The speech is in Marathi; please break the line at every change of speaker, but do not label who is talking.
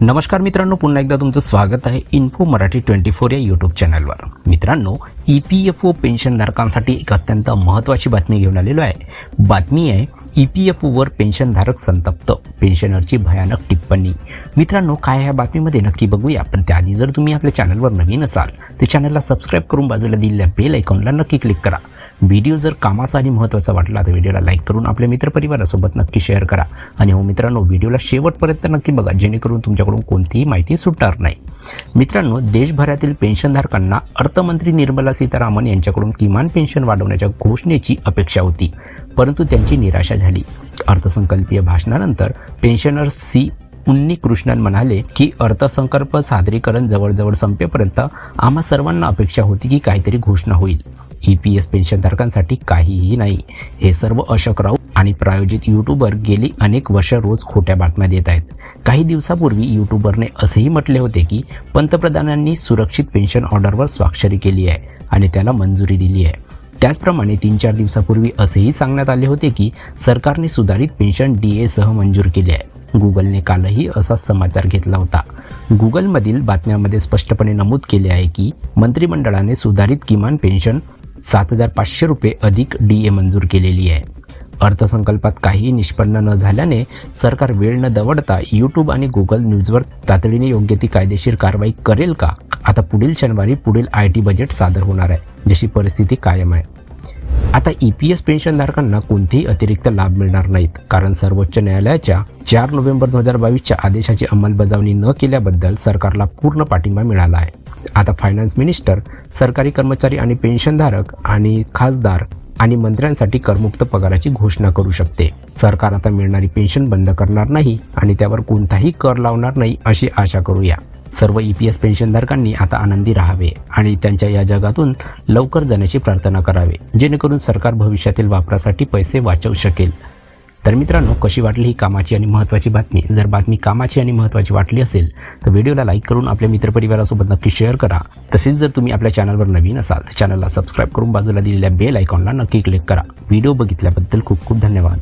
नमस्कार मित्रांनो, पुन्हा एकदा तुमचं स्वागत आहे इन्फो मराठी 24 या यूट्यूब चॅनलवर। मित्रांनो, EPFO पेन्शनधारकांसाठी एक अत्यंत महत्त्वाची बातमी घेऊन आलेलो आहे। बातमी आहे EPFOवर पेन्शनधारक संतप्त, पेन्शनरची भयानक टिप्पणी। मित्रांनो, काय ह्या बातमीमध्ये नक्की बघूया, पण त्याआधी जर तुम्ही आपल्या चॅनलवर नवीन असाल तर चॅनलला सबस्क्राईब करून बाजूला दिलेल्या बेल आयकॉनला नक्की क्लिक करा। व्हिडिओ जर कामाचा आणि महत्त्वाचा वाटला तर व्हिडिओला लाईक करून आपल्या मित्रपरिवारासोबत नक्की शेअर करा। आणि हो मित्रांनो, व्हिडिओला शेवटपर्यंत नक्की बघा, जेणेकरून तुमच्याकडून कोणतीही माहिती सुटणार नाही। मित्रांनो, देशभरातील पेन्शनधारकांना अर्थमंत्री निर्मला सीतारामन यांच्याकडून किमान पेन्शन वाढवण्याच्या घोषणेची अपेक्षा होती, परंतु त्यांची निराशा झाली। अर्थसंकल्पीय भाषणानंतर पेन्शनर उन्नीकृष्णन म्हणाले की अर्थसंकल्प सादरीकरण जवळजवळ संपेपर्यंत आम्हा सर्वांना अपेक्षा होती की काहीतरी घोषणा होईल। EPS पेन्शनधारकांसाठी काहीही नाही। हे सर्व अशोक राऊत आणि प्रायोजित यूट्यूबर गेली अनेक वर्ष रोज खोट्या बातम्या देत आहेत। काही दिवसापूर्वी यूट्यूबरने असेही म्हटले होते की पंतप्रधानांनी सुरक्षित पेन्शन ऑर्डरवर स्वाक्षरी केली आहे आणि त्याला मंजुरी दिली आहे। त्याचप्रमाणे 3-4 दिवसापूर्वी असेही सांगण्यात आले होते की सरकारने सुधारित पेन्शन DA सह मंजूर केले आहे। गुगलने कालही असाच समाचार घेतला होता। गुगलमधील बातम्यामध्ये स्पष्टपणे नमूद केले आहे की मंत्रिमंडळाने सुधारित किमान पेन्शन 7,500 रुपये अधिक DA मंजूर केलेली आहे। अर्थसंकल्पात काहीही निष्पन्न न झाल्याने सरकार वेळ न दवडता यूट्यूब आणि गुगल न्यूजवर तातडीने योग्य ती कायदेशीर कारवाई करेल का? आता पुढील शनिवारी पुढील IT बजेट सादर होणार आहे, जशी परिस्थिती कायम आहे। आता EPS पेन्शनधारकांना कोणतेही अतिरिक्त लाभ मिळणार नाहीत, कारण सर्वोच्च न्यायालयाच्या 4 नोव्हेंबर 2022च्या आदेशाची अंमलबजावणी न केल्याबद्दल सरकारला पूर्ण पाठिंबा मिळाला आहे। आता फायनान्स मिनिस्टर सरकारी कर्मचारी आणि पेन्शनधारक आणि खासदार आणि मंत्र्यांसाठी करमुक्त पगाराची घोषणा करू शकते। सरकार आता मिळणारी पेन्शन बंद करणार नाही आणि त्यावर कोणताही कर लावणार नाही, अशी आशा करूया। सर्व EPS पेन्शनधारकांनी आता आनंदी राहावे आणि त्यांच्या या जगातून लवकर जाण्याची प्रार्थना करावे, जेणेकरून सरकार भविष्यातील वापरासाठी पैसे वाचवू शकेल। तर मित्रांनो, कशी वाटली ही कामाची आणि महत्त्वाची बातमी? जर बातमी कामाची आणि महत्त्वाची वाटली असेल तर व्हिडिओला लाईक करून आपल्या मित्रपरिवारासोबत नक्की शेअर करा। तसेच जर तुम्ही आपल्या चॅनलवर नवीन असाल तर चॅनलला सबस्क्राईब करून बाजूला दिलेल्या बेल आयकॉनला नक्की क्लिक करा। व्हिडिओ बघितल्याबद्दल खूप खूप धन्यवाद।